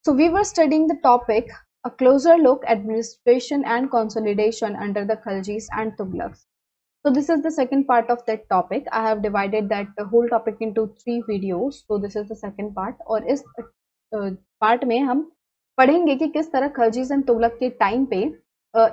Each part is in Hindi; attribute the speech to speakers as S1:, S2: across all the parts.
S1: So we were studying the topic a closer look administration and consolidation under the Khaljis and Tughlaqs. So this is the second part of that topic. I have divided that whole topic into 3 videos. So this is the second part. और इस पार्ट में हम पढ़ेंगे कि किस तरह खलजीज एंड तुगलक के टाइम पे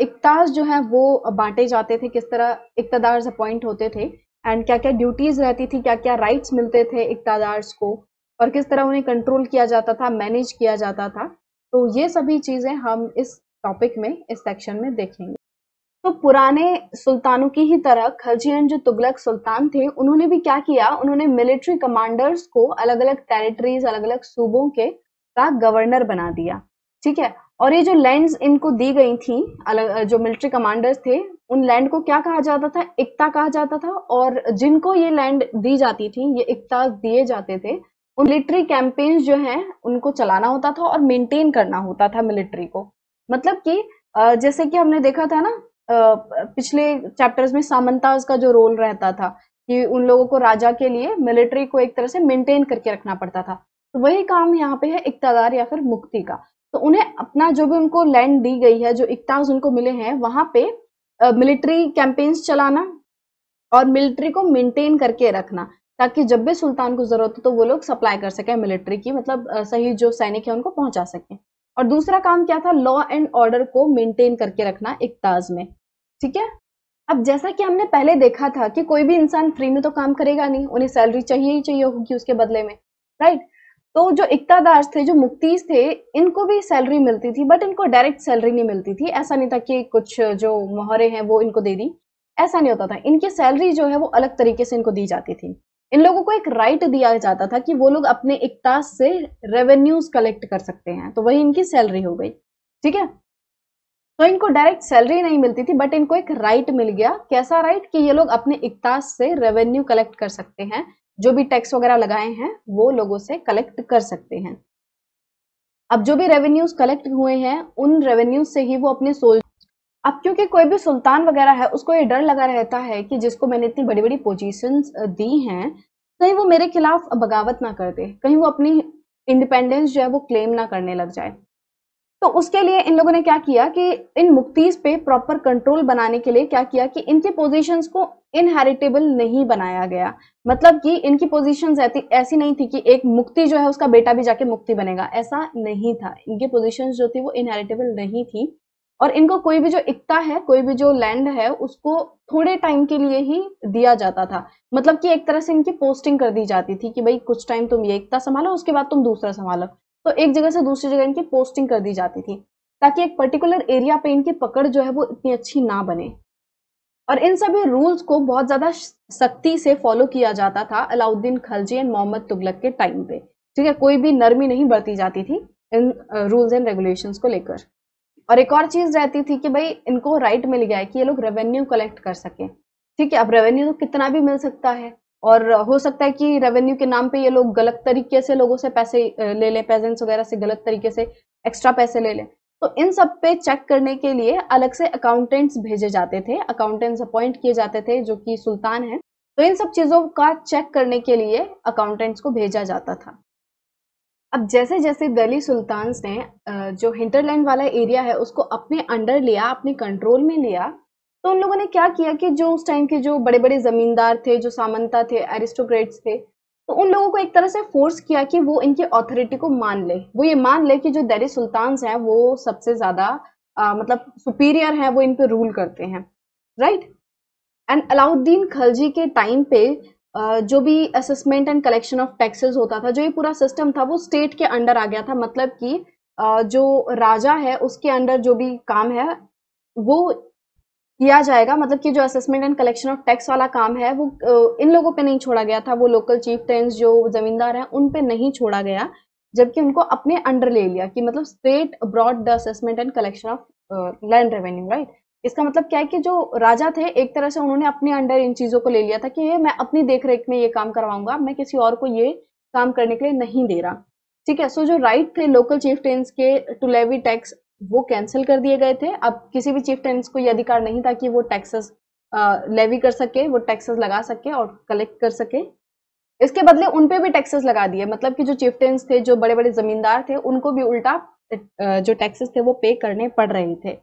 S1: इक्ताज जो है वो बांटे जाते थे, किस तरह इक्तदार्स अपॉइंट होते थे एंड क्या क्या ड्यूटीज रहती थी, क्या क्या राइट्स मिलते थे इक्तदार्स को और किस तरह उन्हें कंट्रोल किया जाता था, मैनेज किया जाता था। तो ये सभी चीजें हम इस टॉपिक में, इस सेक्शन में देखेंगे। तो पुराने सुल्तानों की ही तरह खलजियन जो तुगलक सुल्तान थे, उन्होंने भी क्या किया, उन्होंने मिलिट्री कमांडर्स को अलग अलग टेरिटरीज, अलग अलग सूबों के का गवर्नर बना दिया। ठीक है, और ये जो लैंड्स इनको दी गई थी, अलग जो मिलिट्री कमांडर्स थे, उन लैंड को क्या कहा जाता था, इक्ता कहा जाता था। और जिनको ये लैंड दी जाती थी, ये इक्ता दिए जाते थे, उन मिलिट्री कैंपेन्स जो है उनको चलाना होता था और मेंटेन करना होता था मिलिट्री को। मतलब कि जैसे कि हमने देखा था ना पिछले चैप्टर्स में, सामंताज का जो रोल रहता था कि उन लोगों को राजा के लिए मिलिट्री को एक तरह से मेंटेन करके रखना पड़ता था। तो वही काम यहाँ पे है इक्तादार या फिर मुक्ति का। तो उन्हें अपना जो भी उनको लैंड दी गई है, जो इक्ताज उनको मिले हैं, वहां पे मिलिट्री कैंपेन्स चलाना और मिलिट्री को मेंटेन करके रखना, ताकि जब भी सुल्तान को जरूरत हो तो वो लोग सप्लाई कर सके मिलिट्री की, मतलब सही जो सैनिक है उनको पहुंचा सके। और दूसरा काम क्या था, लॉ एंड ऑर्डर को मेंटेन करके रखना इक्ताज में। ठीक है, अब जैसा कि हमने पहले देखा था कि कोई भी इंसान फ्री में तो काम करेगा नहीं, उन्हें सैलरी चाहिए ही चाहिए होगी उसके बदले में, राइट। तो जो इक्तादार थे, जो मुक्तीज थे, इनको भी सैलरी मिलती थी, बट इनको डायरेक्ट सैलरी नहीं मिलती थी। ऐसा नहीं था कि कुछ जो मोहरे हैं वो इनको दे दी, ऐसा नहीं होता था। इनकी सैलरी जो है वो अलग तरीके से इनको दी जाती थी। इन लोगों को एक राइट दिया जाता था कि वो लोग अपने इक्ताज से रेवेन्यूज कलेक्ट कर सकते हैं, तो वही इनकी सैलरी हो गई। ठीक है, तो इनको डायरेक्ट सैलरी नहीं मिलती थी, बट इनको एक राइट मिल गया। कैसा राइट, कि ये लोग अपने इक्ताज से रेवेन्यू कलेक्ट कर सकते हैं, जो भी टैक्स वगैरह लगाए हैं वो लोगों से कलेक्ट कर सकते हैं। अब जो भी रेवेन्यूज कलेक्ट हुए हैं, उन रेवेन्यूज से ही वो अपने सोल अब क्योंकि कोई भी सुल्तान वगैरह है, उसको ये डर लगा रहता है कि जिसको मैंने इतनी बड़ी बड़ी पोजीशंस दी हैं, कहीं वो मेरे खिलाफ बगावत ना कर दे, कहीं वो अपनी इंडिपेंडेंस जो है वो क्लेम ना करने लग जाए। तो उसके लिए इन लोगों ने क्या किया कि इन मुक्तीज पे प्रॉपर कंट्रोल बनाने के लिए क्या किया कि इनकी पोजीशंस को इनहेरिटेबल नहीं बनाया गया। मतलब कि इनकी पोजीशंस ऐसी नहीं थी कि एक मुक्ति जो है उसका बेटा भी जाके मुक्ति बनेगा, ऐसा नहीं था। इनकी पोजीशंस जो थी वो इनहेरिटेबल नहीं थी, और इनको कोई भी जो इक्ता है, कोई भी जो लैंड है, उसको थोड़े टाइम के लिए ही दिया जाता था। मतलब कि एक तरह से इनकी पोस्टिंग कर दी जाती थी कि भाई कुछ टाइम तुम ये इक्ता संभालो, उसके बाद तुम दूसरा संभालो। तो एक जगह से दूसरी जगह इनकी पोस्टिंग कर दी जाती थी, ताकि एक पर्टिकुलर एरिया पे इनकी पकड़ जो है वो इतनी अच्छी ना बने। और इन सभी रूल्स को बहुत ज्यादा सख्ती से फॉलो किया जाता था अलाउद्दीन खलजी एंड मोहम्मद तुगलक के टाइम पे। ठीक है, कोई भी नरमी नहीं बरती जाती थी इन रूल्स एंड रेगुलेशंस को लेकर। और एक और चीज रहती थी कि भाई इनको राइट मिल गया है कि ये लोग रेवेन्यू कलेक्ट कर सके। ठीक है, अब रेवेन्यू तो कितना भी मिल सकता है, और हो सकता है कि रेवेन्यू के नाम पे ये लोग गलत तरीके से लोगों से पैसे ले लें, पेजेंट्स वगैरह से गलत तरीके से एक्स्ट्रा पैसे ले लें। तो इन सब पे चेक करने के लिए अलग से अकाउंटेंट्स भेजे जाते थे, अकाउंटेंट्स अपॉइंट किए जाते थे जो कि सुल्तान है। तो इन सब चीजों का चेक करने के लिए अकाउंटेंट्स को भेजा जाता था। अब जैसे जैसे दिल्ली सुल्तान्स ने जो हिंटरलैंड वाला एरिया है उसको अपने अंडर लिया, अपने कंट्रोल में लिया, तो उन लोगों ने क्या किया कि जो उस टाइम के जो बड़े बड़े जमींदार थे, जो सामंता थे, एरिस्टोक्रेट्स थे, तो उन लोगों को एक तरह से फोर्स किया कि वो इनकी अथॉरिटी को मान ले। वो ये मान ले कि जो दिल्ली सुल्तान्स हैं वो सबसे ज्यादा मतलब सुपीरियर हैं, वो इन पे रूल करते हैं, राइट। एंड अलाउद्दीन खलजी के टाइम पे जो भी assessment and collection of taxes होता था, जो ये पूरा सिस्टम था वो स्टेट के अंडर आ गया था। मतलब कि जो राजा है उसके अंडर जो भी काम है वो किया जाएगा। मतलब कि जो assessment and collection of tax वाला काम है वो इन लोगों पे नहीं छोड़ा गया था, वो लोकल चीफटेन्स जो जमींदार हैं उन पे नहीं छोड़ा गया, जबकि उनको अपने अंडर ले लिया कि मतलब state broad the assessment and collection of land revenue, right. इसका मतलब क्या है कि जो राजा थे एक तरह से उन्होंने अपने अंडर इन चीजों को ले लिया था कि ये मैं अपनी देखरेख में ये काम करवाऊंगा, मैं किसी और को ये काम करने के लिए नहीं दे रहा। ठीक है, सो जो राइट थे लोकल चीफटेन्स के टू लेवी टैक्स, वो कैंसिल कर दिए गए थे। अब किसी भी चीफटेन्स को यह अधिकार नहीं था कि वो टैक्सेस लेवी कर सके, वो टैक्सेस लगा सके और कलेक्ट कर सके। इसके बदले उन पे भी टैक्सेस लगा दिए, मतलब कि जो चिफ्टेंस थे, जो बड़े बड़े जमींदार थे, उनको भी उल्टा जो टैक्सेस थे वो पे करने पड़ रहे थे।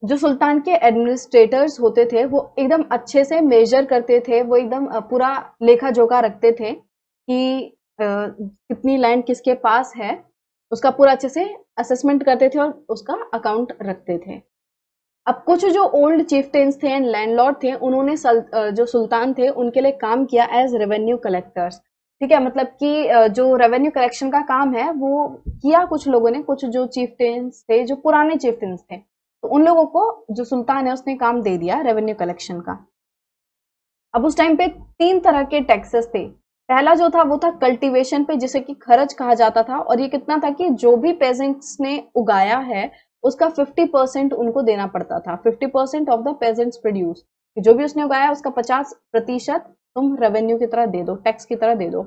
S1: जो सुल्तान के एडमिनिस्ट्रेटर्स होते थे वो एकदम अच्छे से मेजर करते थे, वो एकदम पूरा लेखा जोखा रखते थे कि कितनी लैंड किसके पास है, उसका पूरा अच्छे से असेसमेंट करते थे और उसका अकाउंट रखते थे। अब कुछ जो ओल्ड चीफ्टेन्स थे एंड लैंडलॉर्ड थे, उन्होंने जो सुल्तान थे उनके लिए काम किया एज रेवेन्यू कलेक्टर्स। ठीक है, मतलब कि जो रेवेन्यू कलेक्शन का काम है वो किया कुछ लोगों ने, कुछ जो चीफ्टेन्स थे, जो पुराने चीफ्टेन्स थे, तो उन लोगों को जो सुल्तान है उसने काम दे दिया रेवेन्यू कलेक्शन का। अब उस टाइम पे 3 तरह के टैक्सेस थे। पहला जो था वो था कल्टीवेशन पे, जिसे कि खर्च कहा जाता था, और ये कितना था कि जो भी पेजेंट्स ने उगाया है उसका 50% उनको देना पड़ता था। 50% ऑफ द पेजेंट्स प्रोड्यूस, जो भी उसने उगाया उसका 50% तुम रेवेन्यू की तरह दे दो, टैक्स की तरह दे दो।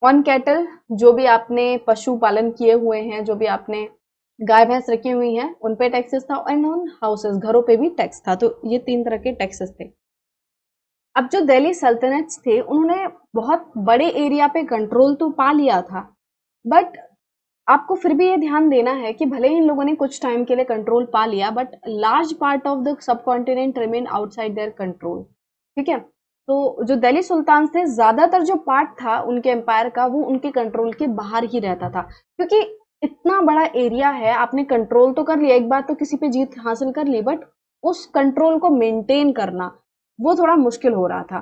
S1: ऑन कैटल, जो भी आपने पशु पालन किए हुए हैं, जो भी आपने गाय भैंस रखी हुई हैं, उन पे टैक्सेस था। एंड ऑन हाउसेस, घरों पे भी टैक्स था। तो ये 3 तरह के टैक्सेस थे। अब जो दिल्ली सल्तनत थे उन्होंने बहुत बड़े एरिया पे कंट्रोल तो पा लिया था, बट आपको फिर भी ये ध्यान देना है कि भले ही इन लोगों ने कुछ टाइम के लिए कंट्रोल पा लिया, but large part of the sub continent remain outside their control. ठीक है, तो जो दिल्ली सुल्तान थे, ज्यादातर जो पार्ट था उनके एम्पायर का वो उनके कंट्रोल के बाहर ही रहता था, क्योंकि इतना बड़ा एरिया है, आपने कंट्रोल तो कर लिया, एक बार तो किसी पे जीत हासिल कर ली, बट उस कंट्रोल को मेंटेन करना वो थोड़ा मुश्किल हो रहा था।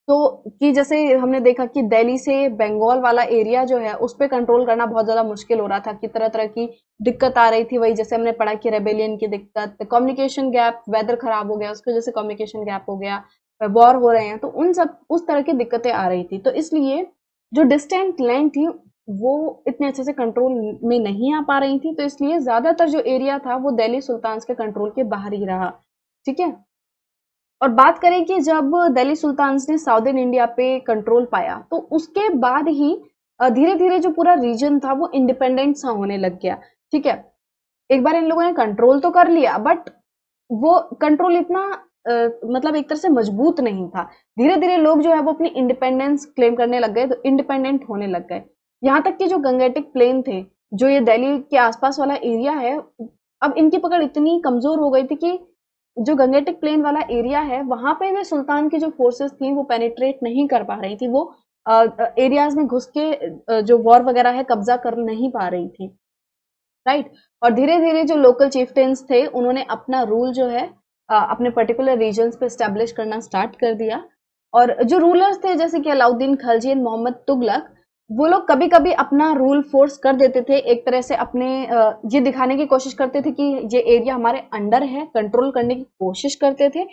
S1: तो कि जैसे हमने देखा कि दिल्ली से बंगाल वाला एरिया जो है उस पे कंट्रोल करना बहुत ज्यादा मुश्किल हो रहा था, कि तरह तरह की दिक्कत आ रही थी। वही जैसे हमने पढ़ा कि रेबेलियन की दिक्कत, कम्युनिकेशन गैप, वेदर खराब हो गया उसकी वजह से कम्युनिकेशन गैप हो गया, वॉर हो रहे हैं, तो उन सब उस तरह की दिक्कतें आ रही थी। तो इसलिए जो डिस्टेंट लैंड थी वो इतने अच्छे से कंट्रोल में नहीं आ पा रही थी, तो इसलिए ज्यादातर जो एरिया था वो दिल्ली सुल्तान के कंट्रोल के बाहर ही रहा। ठीक है, और बात करें कि जब दिल्ली सुल्तान ने साउदर्न इंडिया पे कंट्रोल पाया, तो उसके बाद ही धीरे धीरे जो पूरा रीजन था वो इंडिपेंडेंट सा होने लग गया। ठीक है, एक बार इन लोगों ने कंट्रोल तो कर लिया, बट वो कंट्रोल इतना मतलब एक तरह से मजबूत नहीं था। धीरे धीरे लोग जो है वो अपनी इंडिपेंडेंस क्लेम करने लग गए, तो इंडिपेंडेंट होने लग गए। यहाँ तक कि जो गंगेटिक प्लेन थे, जो ये दिल्ली के आसपास वाला एरिया है, अब इनकी पकड़ इतनी कमजोर हो गई थी कि जो गंगेटिक प्लेन वाला एरिया है वहां पे भी सुल्तान की जो फोर्सेस थी वो पेनिट्रेट नहीं कर पा रही थी, वो एरियाज में घुस के जो वॉर वगैरह है कब्जा कर नहीं पा रही थी। राइट, और धीरे धीरे जो लोकल चीफ्टेंस थे उन्होंने अपना रूल जो है अपने पर्टिकुलर रीजन्स पे स्टैब्लिश करना स्टार्ट कर दिया। और जो रूलर्स थे जैसे कि अलाउद्दीन खलजी एंड मोहम्मद तुगलक, वो लोग कभी कभी अपना रूल फोर्स कर देते थे, एक तरह से अपने ये दिखाने की कोशिश करते थे कि ये एरिया हमारे अंडर है, कंट्रोल करने की कोशिश करते थे,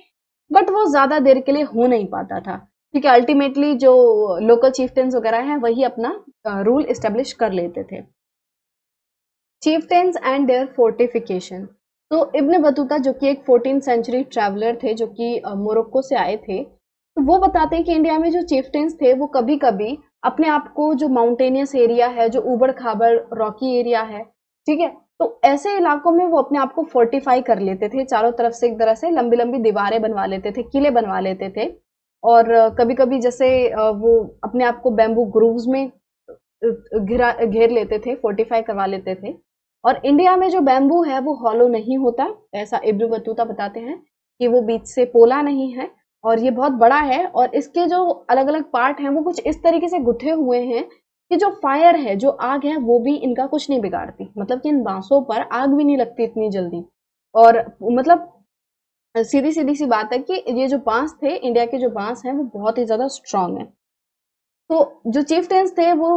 S1: बट वो ज्यादा देर के लिए हो नहीं पाता था। ठीक है, अल्टीमेटली जो लोकल चीफ्टेंस वगैरह हैं वही अपना रूल एस्टेब्लिश कर लेते थे। चिeftains एंड देयर फोर्टिफिकेशन। तो इब्न बतूता जो कि एक 14th सेंचुरी ट्रैवलर थे, जो कि मोरक्को से आए थे, तो वो बताते हैं कि इंडिया में जो चिeftains थे वो कभी कभी अपने आप को, जो माउंटेनियस एरिया है, जो उबड़ खाबड़ रॉकी एरिया है, ठीक है, तो ऐसे इलाकों में वो अपने आप को फोर्टिफाई कर लेते थे, चारों तरफ से एक तरह से लंबी लंबी दीवारें बनवा लेते थे, किले बनवा लेते थे। और कभी कभी जैसे वो अपने आप को बैम्बू ग्रूव्स में घेर लेते थे, फोर्टिफाई करवा लेते थे। और इंडिया में जो बैम्बू है वो हॉलो नहीं होता, ऐसा इब्न बतूता बताते हैं कि वो बीच से पोला नहीं है, और ये बहुत बड़ा है, और इसके जो अलग अलग पार्ट हैं वो कुछ इस तरीके से गुथे हुए हैं कि जो फायर है, जो आग है, वो भी इनका कुछ नहीं बिगाड़ती, मतलब कि इन बांसों पर आग भी नहीं लगती इतनी जल्दी। और मतलब सीधी सीधी सी बात है कि ये जो बांस थे, इंडिया के जो बांस हैं वो बहुत ही ज्यादा स्ट्रांग है। तो जो चिeftains थे वो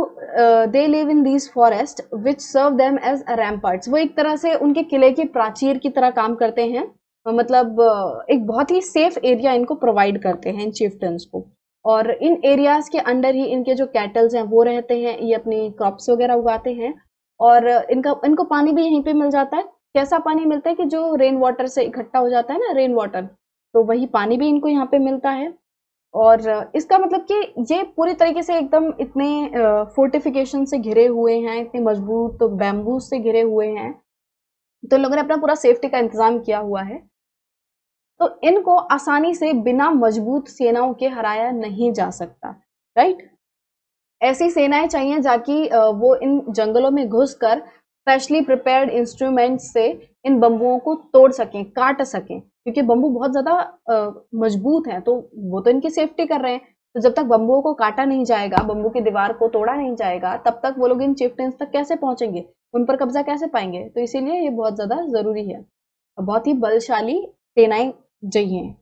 S1: they live in these forests which serve them as ramparts. वो एक तरह से उनके किले की प्राचीर की तरह काम करते हैं, मतलब एक बहुत ही सेफ एरिया इनको प्रोवाइड करते हैं इन चिeftains को। और इन एरियाज के अंडर ही इनके जो कैटल्स हैं वो रहते हैं, ये अपनी क्रॉप्स वगैरह उगाते हैं, और इनको पानी भी यहीं पे मिल जाता है। कैसा पानी मिलता है कि जो रेन वाटर से इकट्ठा हो जाता है ना, रेन वाटर, तो वही पानी भी इनको यहाँ पे मिलता है। और इसका मतलब कि ये पूरी तरीके से एकदम इतने फोर्टिफिकेशन से घिरे हुए हैं, इतने मजबूत तो बैम्बू से घिरे हुए हैं, तो लोगों ने अपना पूरा सेफ्टी का इंतजाम किया हुआ है। तो इनको आसानी से बिना मजबूत सेनाओं के हराया नहीं जा सकता। राइट। ऐसी सेनाएं चाहिए जाकि वो इन जंगलों में घुसकर स्पेशली प्रिपेयर्ड इंस्ट्रूमेंट से इन बम्बुओं को तोड़ सकें, काट सकें, क्योंकि बम्बू बहुत ज्यादा मजबूत हैं, तो वो तो इनकी सेफ्टी कर रहे हैं। तो जब तक बम्बुओं को काटा नहीं जाएगा, बम्बू की दीवार को तोड़ा नहीं जाएगा, तब तक वो लोग इन चिफ्टेंस तक कैसे पहुंचेंगे, उन पर कब्जा कैसे पाएंगे? तो इसीलिए ये बहुत ज्यादा जरूरी है। बहुत ही बलशाली सेनाएं चाहिए।